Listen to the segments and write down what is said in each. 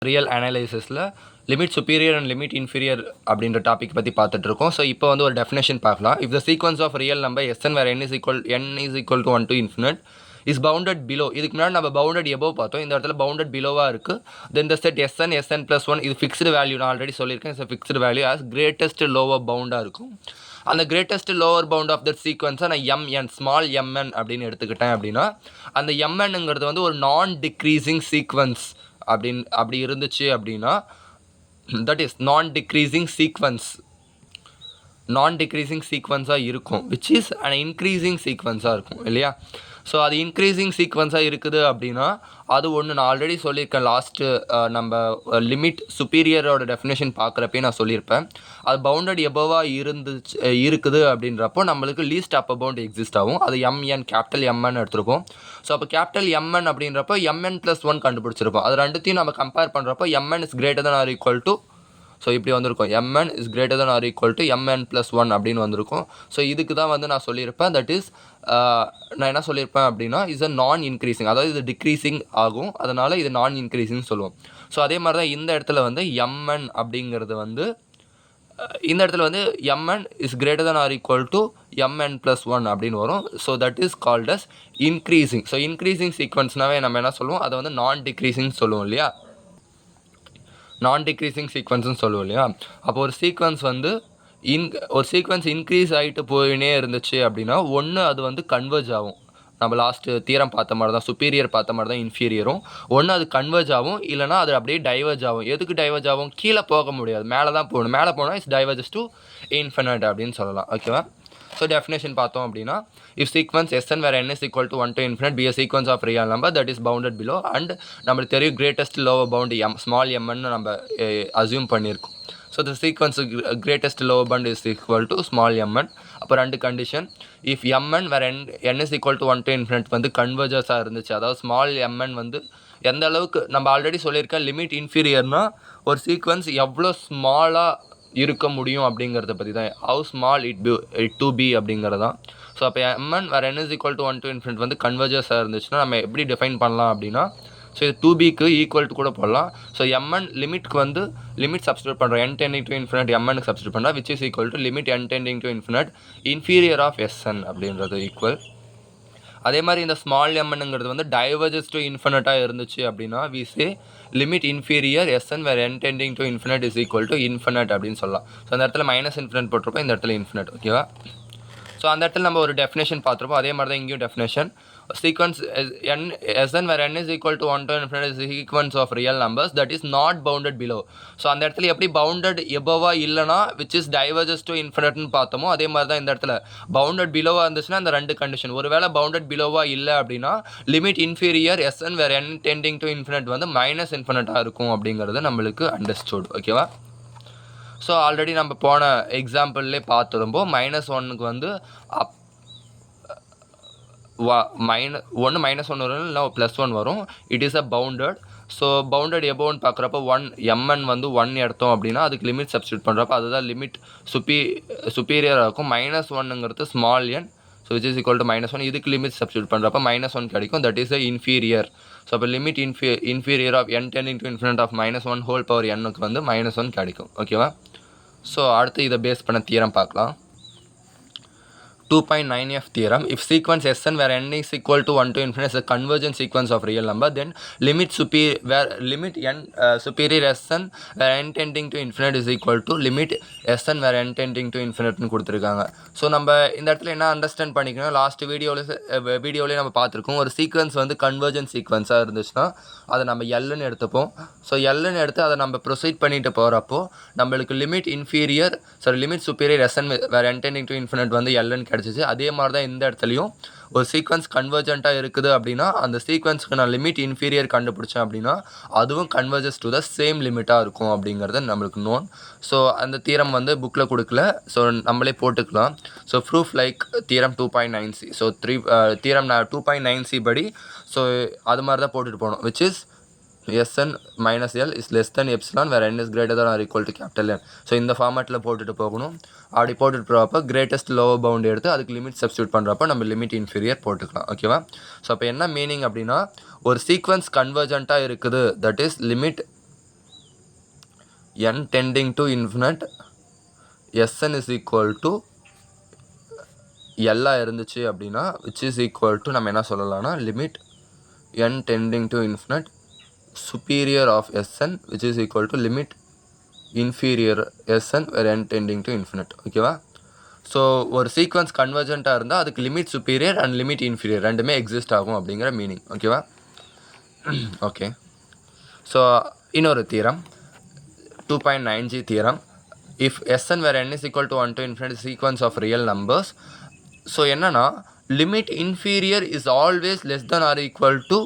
Real அனலைசிஸில் limit superior and limit inferior அப்படின்ற topic பற்றி பார்த்துட்டு இருக்கோம். ஸோ இப்போ வந்து ஒரு டெஃபினேஷன் பார்க்கலாம். If the sequence of real number S N where n is equal to 1 to infinite is bounded below. இதுக்கு முன்னாடி நம்ம பவுண்டட் எபோவ் பார்த்தோம். இந்த இடத்துல பவுண்டட் பிலோவாக இருக்குது. தென் இந்த செட் எஸ்என் ப்ளஸ் 1 இது ஃபிக்ஸ்டு வேல்யூ. நான் ஆல்ரெடி சொல்லியிருக்கேன். It's fixed value as greatest lower பவுண்டாக இருக்கும். அந்த greatest lower bound of that சீக்வன்ஸை நான் எம்என் ஸ்மால் எம்என் அப்படின்னு எடுத்துக்கிட்டேன் அப்படின்னா அந்த எம்என்ங்கிறது வந்து ஒரு நான் டிக்ரீசிங் சீக்வன்ஸ் அப்படி இருந்துச்சு அப்படின்னா தட் இஸ் நான் டிக்ரீசிங் சீக்வன்ஸாக இருக்கும், விச் இஸ் அன் இன்க்ரீசிங் சீக்வன்ஸாக இருக்கும் இல்லையா. ஸோ அது இன்க்ரீசிங் சீக்வன்ஸாக இருக்குது அப்படின்னா அது ஒன்று நான் ஆல்ரெடி சொல்லியிருக்கேன். லாஸ்ட்டு நம்ம லிமிட் சுப்பீரியரோட டெஃபினேஷன் பார்க்குறப்பே நான் சொல்லியிருப்பேன். அது பவுண்டட் எபோவாக இருக்குது அப்படின்றப்போ நம்மளுக்கு லீஸ்ட் அப்பர் பவுண்ட் எக்ஸிஸ்ட் ஆகும். அது எம்என் கேபிட்டல் எம்என் எடுத்துருப்போம். ஸோ அப்போ கேபிட்டல் எம்என் அப்படின்றப்போ எம்என் ப்ளஸ் 1 கண்டுபிடிச்சிருப்போம். அது ரெண்டுத்தையும் நம்ம கம்பேர் பண்ணுறப்போ mn is greater than or equal to, so இப்படி வந்திருக்கும் mn is greater than or equal to mn plus 1 அப்படின்னு வந்திருக்கும். ஸோ இதுக்கு தான் வந்து நான் சொல்லியிருப்பேன். தட் இஸ் நான் என்ன சொல்லியிருப்பேன் அப்படின்னா இஸ் அ நான் இன்க்ரீசிங், அதாவது இது டிக்ரீசிங் ஆகும், அதனால் இது நான் இன்க்ரீசிங் சொல்லுவோம். ஸோ அதே மாதிரி தான் இந்த இடத்துல வந்து mn அப்படிங்கிறது வந்து இந்த இடத்துல வந்து mn is greater than or equal to mn plus 1 அப்படின்னு வரும். So that is called as increasing. So increasing சீக்வன்ஸ்னாவே நம்ம என்ன சொல்லுவோம், அதை வந்து நான் டிக்ரீசிங் சொல்லுவோம் இல்லையா. நான் டிக்ரீசிங் சீக்வன்ஸ்னு சொல்லுவோம் இல்லையா. அப்போ ஒரு சீக்வன்ஸ் வந்து இன்க்ரீஸ் ஆகிட்டு போயினே இருந்துச்சு அப்படின்னா ஒன்று அது வந்து கன்வர்ஜ் ஆகும். நம்ம லாஸ்ட்டு தியரம் பார்த்த மாதிரி தான், சுப்பீரியர் பார்த்த மாதிரி தான் இன்ஃபீரியரும். ஒன்று அது கன்வர்ஜ் ஆகும், இல்லைனா அது அப்படியே டைவர்ஜ் ஆகும். எதுக்கு டைவர்ஜ் ஆகும், கீழே போக முடியாது, மேலே தான் போகணும். மேலே போனால் இட்ஸ் டைவர்ஜஸ் டு இன்ஃபினிட் அப்படின்னு சொல்லலாம். ஓகேவா. ஸோ டெஃபினேஷன் பார்த்தோம் அப்படின்னா if sequence sn where n is equal to 1 to infinite be a sequence of real number that is bounded below and நம்மளுக்கு தெரியும் கிரேட்டஸ்ட் லோவர் பவுண்ட் ஸ்மால் எம்என்னு நம்ம assume பண்ணியிருக்கோம். So the sequence greatest lower bound is equal to small mn. அப்போ ரெண்டு condition, if mn where n is equal to 1 to infinite வந்து கன்வர்ஜஸாக இருந்துச்சு, அதாவது ஸ்மால் எம்என் வந்து எந்த அளவுக்கு நம்ம ஆல்ரெடி சொல்லியிருக்கேன். லிமிட் இன்ஃபீரியர்னா ஒரு சீக்வன்ஸ் எவ்வளோ ஸ்மாலாக இருக்க முடியும் அப்படிங்கிறத பற்றி தான், how small it to be அப்படிங்கிறது தான். ஸோ அப்போ mn வேறு n is equal to 1 to infinite வந்து கன்வர்ஜஸாக இருந்துச்சுன்னா நம்ம எப்படி டிஃபைன் பண்ணலாம் அப்படின்னா, ஸோ இது 2bக்கு ஈக்குவல் டு கூட போடலாம். ஸோ mn லிமிட்க்கு வந்து லிமிட் சப்ஸ்டியூட் பண்ணுறோம், n tending to infinite mnக்கு சப்ஸ்டியூட் பண்ணுறோம், which is equal to limit n tending to infinite inferior of sn அப்படின்றது ஈக்குவல். அதே மாதிரி இந்த ஸ்மால் எம்என்ங்கிறது வந்து டைவர்ஜஸ் டு இன்ஃபினிட்டாக இருந்துச்சு அப்படின்னா we say limit inferior sn where n tending to infinite is equal to infinite அப்படின்னு சொல்லலாம். ஸோ அந்த இடத்துல மைனஸ் இன்ஃபினிட் போட்டிருப்போம், இந்த இடத்துல இன்ஃபினிட். ஓகேவா. ஸோ அந்த இடத்துல நம்ம ஒரு டெஃபினேஷன் பார்த்துருப்போம். அதே மாதிரி தான் இங்கேயும் definition sequence Sn where n is equal to 1 to infinite is the sequence of real numbers that is not bounded below. So அந்த இடத்துல எப்படி பவுண்டட் எபோவா இல்லைனா விச் இஸ் டைவர்ஜஸ் டு இன்ஃபினிட்னு பார்த்தோமோ அதே மாதிரி தான் இந்த இடத்துல பவுண்டட் பிலோவாக இருந்துச்சுன்னா அந்த ரெண்டு கண்டிஷன். ஒருவேளை பவுண்டட் பிலோவா இல்லை அப்படின்னா limit inferior Sn where n tending to infinite வந்து மைனஸ் இன்ஃபினிட்டாக இருக்கும் அப்படிங்கிறது நம்மளுக்கு அண்டர்ஸ்டூட். ஓகேவா. ஸோ ஆல்ரெடி நம்ம போன எக்ஸாம்பிள்லேயே பார்த்துருப்போம். -1க்கு வந்து ஒன்று -1 வரும், இல்லை +1 வரும். It is a bounded. So bounded எபோன்னு பார்க்குறப்ப 1 mn வந்து 1 எடுத்தோம் அப்படின்னா அதுக்கு லிமிட் சப்ஸ்டியூட் பண்ணுறப்ப அதுதான் லிமிட் சுப்பீரியராக இருக்கும். -1ங்கிறது small n, so which is equal to -1. இதுக்கு லிமிட் சப்ஸ்டியூட் பண்ணுறப்ப -1 கிடைக்கும். That is a inferior. So அப்போ limit inferior of n tending to infinite of -1 whole power nக்கு வந்து -1 கிடைக்கும். ஓகேவா. ஸோ அடுத்து இதை பேஸ் பண்ண தியரம் பார்க்கலாம். 2.9f theorem. If sequence Sn where n is equal to 1 to infinite is a convergent sequence of real number, then limit n superior Sn where n tending to infinite is equal to limit Sn where n tending to infinite கொடுத்துருக்காங்க. So நம்ம இந்த இடத்துல என்ன understand பண்ணிக்கணும், last வீடியோவிலே நம்ம பார்த்துருக்கோம். ஒரு sequence வந்து கன்வர்ஜென்ட் சீக்வன்ஸாக இருந்துச்சுன்னா அதை நம்ம எல்லுன்னு எடுத்துப்போம். ஸோ எல்லுன்னு எடுத்து அதை நம்ம ப்ரொசீட் பண்ணிட்டு போகிறப்போ நம்மளுக்கு limit inferior limit superior Sn where n tending to infinite வந்து எல்லுன்னு கிடச்சிச்சு. அதே மாதிரி தான் இந்த இடத்துலையும் ஒரு சீக்வன்ஸ் கன்வர்ஜென்ட்டாக இருக்குது அப்படின்னா அந்த சீக்வன்ஸுக்கு நான் லிமிட் இன்ஃபீரியர் கண்டுபிடிச்சேன் அப்படின்னா அதுவும் கன்வர்ஜஸ் டு த சேம் லிமிட்டாக இருக்கும் அப்படிங்கிறது நம்மளுக்கு நோன். ஸோ அந்த தியரம் வந்து புக்கில் கொடுக்கல, ஸோ நம்மளே போட்டுக்கலாம். So proof like theorem 2.9c. So theorem 2.9c படி ஸோ அது மாதிரி தான் போட்டுட்டு போகணும், which is Sn minus L is less than epsilon where n is greater than or equal to capital N. So இந்த ஃபார்மேட்டில் போட்டுட்டு போகணும். அப்படி போட்டுட்டு போகிறப்ப கிரேட்டஸ்ட் லோவர் பவுண்ட் எடுத்து அதுக்கு லிமிட் சப்ஸ்டியூட் பண்ணுறப்ப நம்ம லிமிட் இன்ஃபீரியர் போட்டுக்கலாம். ஓகேவா. ஸோ அப்போ என்ன மீனிங் அப்படின்னா ஒரு சீக்வன்ஸ் கன்வர்ஜென்ட்டாக இருக்குது, that is limit n tending to infinite Sn is equal to L இருந்துச்சு அப்படின்னா which is equal to நம்ம என்ன சொல்லலாம்னா limit n tending to infinite superior of Sn which is equal to limit inferior Sn where n tending to infinite. ஓகேவா? So ஒரு sequence கன்வர்ஜென்ட்டாக இருந்தால் அதுக்கு limit superior and limit inferior ரெண்டுமே exist ஆகும் அப்படிங்கிற மீனிங். ஓகேவா? ஓகே. ஸோ இன்னொரு theorem 2.9g theorem. If Sn where n is equal to 1 to infinite sequence of real numbers. So என்னன்னா limit inferior is always less than or equal to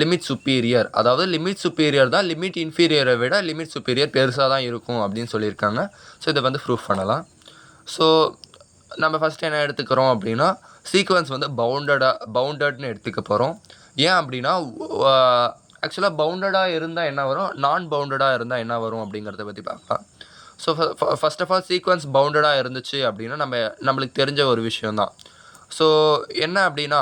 limit superior. அதாவது limit superior தான் limit இன்ஃபீரியரை விட limit superior பெருசாக தான் இருக்கும் அப்படின்னு சொல்லியிருக்காங்க. ஸோ இதை வந்து ப்ரூஃப் பண்ணலாம். ஸோ நம்ம ஃபஸ்ட்டு என்ன எடுத்துக்கிறோம் அப்படின்னா சீக்வன்ஸ் வந்து பவுண்டட்னு எடுத்துக்க போகிறோம். ஏன் அப்படின்னா ஆக்சுவலாக பவுண்டடாக இருந்தால் என்ன வரும், நான் பவுண்டடாக இருந்தால் என்ன வரும் அப்படிங்கிறத பற்றி பார்க்கலாம். So first of all sequence பவுண்டடாக இருந்துச்சு அப்படின்னா நம்மளுக்கு தெரிஞ்ச ஒரு விஷயந்தான். ஸோ என்ன அப்படின்னா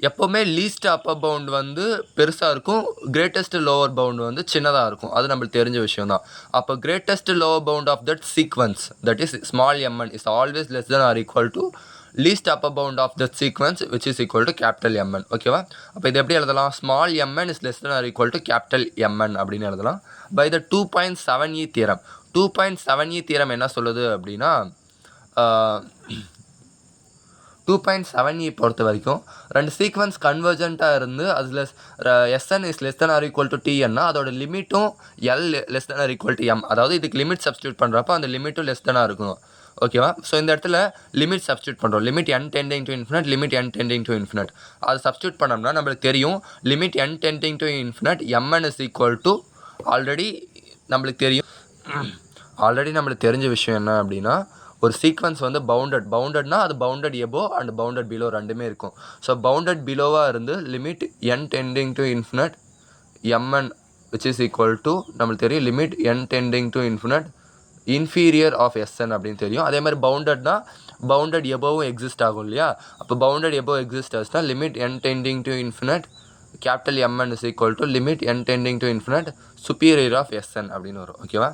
எப்போவுமே லீஸ்ட் அப்பர் பவுண்ட் வந்து பெருசாக இருக்கும், கிரேட்டஸ்ட் லோவர் பவுண்ட் வந்து சின்னதாக இருக்கும். அது நம்மளுக்கு தெரிஞ்ச விஷயம் தான். அப்போ greatest lower bound of that sequence that is small mn is always less than or equal to least upper bound of that sequence which is equal to capital mn. ஓகேவா? அப்போ இது எப்படி எழுதலாம்? Small mn is less than or equal to capital mn அப்படின்னு எழுதலாம் by the 2.7e theorem. 2.7e theorem என்ன சொல்லுது அப்படின்னா 2.7e பொறுத்த வரைக்கும் ரெண்டு சீக்வன்ஸ் கன்வர்ஜென்ட்டாக இருந்து அது Sn is less than or equal to tன்னா அதோட லிமிட்டும் L less than or equal to m. அதாவது இதுக்கு லிமிட் சப்ஸ்டியூட் பண்ணுறப்போ அந்த லிமிட்டும் லெஸ் தெனாக இருக்கணும். ஓகேவா? ஸோ இந்த இடத்துல லிமிட் சப்ஸ்டியூட் பண்ணுறோம். Limit n tending to infinite limit n tending to infinite அது சப்ஸ்டியூட் பண்ணோம்னா நம்மளுக்கு தெரியும் limit n tending to infinite mn is equal to already நம்மளுக்கு தெரிஞ்ச விஷயம் என்ன அப்படின்னா ஒரு சீக்வன்ஸ் வந்து பவுண்டட்னா அது bounded above and bounded below ரெண்டுமே இருக்கும். ஸோ பவுண்டட் பிலோவாக இருந்து limit n tending to infinite mn which is equal to நம்மளுக்கு தெரியும் limit n tending to infinite inferior of Sn அப்படின்னு தெரியும். அதே மாதிரி பவுண்டட்னா பவுண்டட் எபோவும் எக்ஸிஸ்ட் ஆகும் இல்லையா? அப்போ பவுண்டட் எபோ எக்ஸிஸ்ட் ஆச்சுன்னா limit n tending to infinite capital mn is equal to limit n tending to infinite superior of Sn அப்படின்னு வரும். ஓகேவா?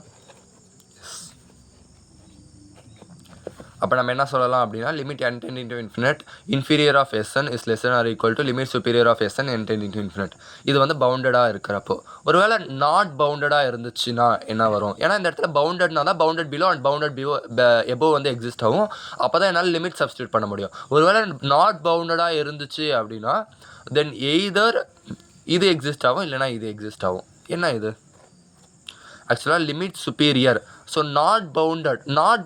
அப்போ நம்ம என்ன சொல்லலாம் அப்படின்னா limit n tending to infinite inferior of Sn is less than or equal to limit superior of Sn n tending to infinite. இது வந்து பவுண்டடாக இருக்கிறப்போ. ஒருவேளை நாட் பவுண்டடாக இருந்துச்சுன்னா என்ன வரும்? ஏன்னா இந்த இடத்துல பவுண்டட்னா தான் பவுண்டட் பிலோ அண்ட் பவுண்டட் எபோ வந்து எக்ஸிஸ்ட் ஆகும். அப்போ தான் என்னால் லிமிட் சப்ஸ்டியூட் பண்ண முடியும். ஒருவேளை நாட் பவுண்டடாக இருந்துச்சு அப்படின்னா தென் எய்தர் இது எக்ஸிஸ்ட் ஆகும் இல்லைனா இது எக்ஸிஸ்ட் ஆகும். என்ன இது? ஆக்சுவலாக லிமிட் சுப்பீரியர். ஸோ நாட்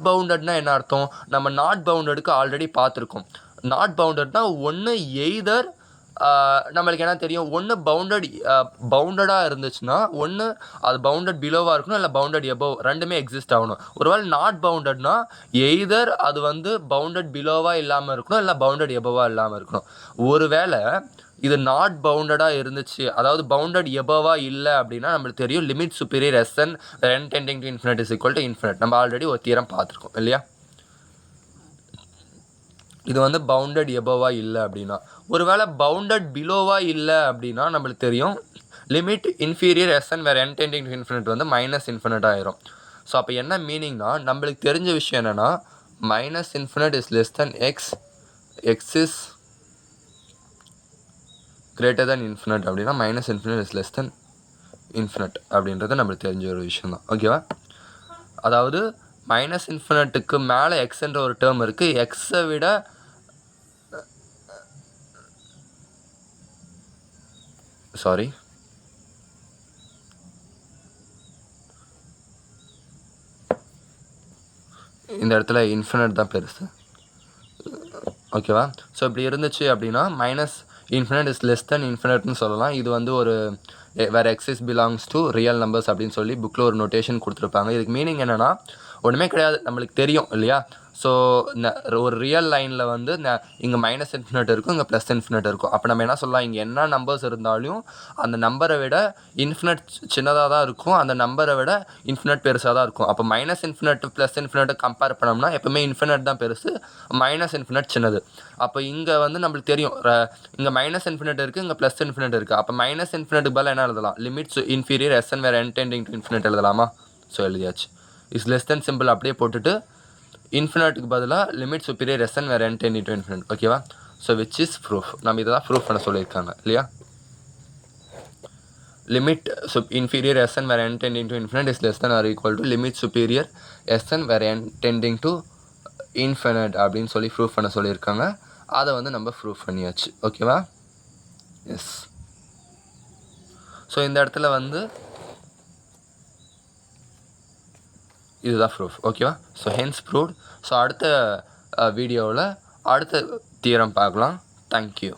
பவுண்டட்னா என்ன அர்த்தம்? நம்ம நாட் பவுண்டடுக்கு ஆல்ரெடி பார்த்துருக்கோம். நாட் பவுண்டட்னா ஒன்று எய்தர் நம்மளுக்கு என்ன தெரியும், ஒன்று பவுண்டடாக இருந்துச்சுன்னா ஒன்று அது பவுண்டட் பிலோவாக இருக்கணும் இல்லை பவுண்டட் எபோவ் ரெண்டுமே எக்ஸிஸ்ட் ஆகணும். ஒருவேளை நாட் பவுண்டட்னா எய்தர் அது வந்து பவுண்டட் பிலோவாக இல்லாமல் இருக்கணும் இல்லை பவுண்டட் எபோவாக இல்லாமல் இருக்கணும். ஒருவேளை இது நாட் பவுண்டடாக இருந்துச்சு, அதாவது பவுண்டட் எபோவாக இல்லை அப்படின்னா நம்மளுக்கு தெரியும் limit superior Sn n tending to infinite is equal to infinite. நம்ம ஆல்ரெடி ஒரு தியரம் பார்த்துருக்கோம் இல்லையா? இது வந்து பவுண்டட் எபோவாக இல்லை அப்படின்னா. ஒருவேளை பவுண்டட் பிலோவாக இல்லை அப்படின்னா நம்மளுக்கு தெரியும் limit inferior Sn where n tending to infinite வந்து மைனஸ் இன்ஃபினிட் ஆயிரும். ஸோ அப்போ என்ன மீனிங்னா நம்மளுக்கு தெரிஞ்ச விஷயம் என்னென்னா minus infinite is less than X is greater than infinite அப்படின்னா minus infinite is less than infinite அப்படின்றது நம்மளுக்கு தெரிஞ்ச ஒரு விஷயம் தான். ஓகேவா? அதாவது மைனஸ் இன்ஃபினிட்டுக்கு மேலே எக்ஸ்ன்ற ஒரு டேர்ம் இருக்குது. எக்ஸை விட இந்த இடத்துல இன்ஃபினிட் தான் பெருசு. ஓகேவா? ஸோ இப்படி இருந்துச்சு அப்படின்னா minus infinite is less than இன்ஃபினிட்னு சொல்லலாம். இது வந்து ஒரு where x belongs to real numbers அப்படின்னு சொல்லி புக்கில் ஒரு நோட்டேஷன் கொடுத்துருப்பாங்க. இதுக்கு மீனிங் என்னென்னா ஒன்றுமே கிடையாது, நம்மளுக்கு தெரியும் இல்லையா. ஸோ ஒரு ரியல் லைனில் வந்து இங்கே மைனஸ் இன்ஃபினிட் இருக்கும், இங்கே ப்ளஸ் இன்ஃபினிட் இருக்கும். அப்போ நம்ம என்ன சொல்லலாம், இங்கே என்ன நம்பர்ஸ் இருந்தாலும் அந்த நம்பரை விட இன்ஃபினிட் சின்னதாக தான் இருக்கும், அந்த நம்பரை விட இன்ஃபினிட் பெருசாக தான் இருக்கும். அப்போ minus infinite plus infinite compare பண்ணோம்னா எப்போவுமே இன்ஃபினிட் தான் பெருசு, மைனஸ் இன்ஃபினிட் சின்னது. அப்போ இங்கே வந்து நம்மளுக்கு தெரியும் இங்கே மைனஸ் இன்ஃபினிட் இருக்குது, இங்கே ப்ளஸ் இன்ஃபினிட் இருக்குது. அப்போ மைனஸ் இன்ஃபினிட்டுக்கு பதிலாக என்ன எழுதலாம், limits inferior S N where n tending to infinite எழுதலாமா. ஸோ எழுதியாச்சு. இஸ் லெஸ் தென் சிம்பிள் அப்படியே போட்டுட்டு இன்ஃபினிட்டுக்கு பதிலாக limit superior S N where n tending to infinite. ஓகேவா. So which is proof. நம்ம இதை தான் ப்ரூஃப் பண்ண சொல்லியிருக்காங்க இல்லையா. Limit inferior Sn where n tending to infinite is less than or equal to limit superior Sn where n tending to infinite அப்படின்னு சொல்லி proof பண்ண சொல்லியிருக்காங்க. அதை வந்து நம்ம ப்ரூஃப் பண்ணியாச்சு. ஓகேவா. எஸ். ஸோ இந்த இடத்துல வந்து இதுதான் ப்ரூஃப். ஓகேவா. So hence proved. ஸோ அடுத்த வீடியோவில் அடுத்த தியரம் பார்க்கலாம். தேங்க்யூ.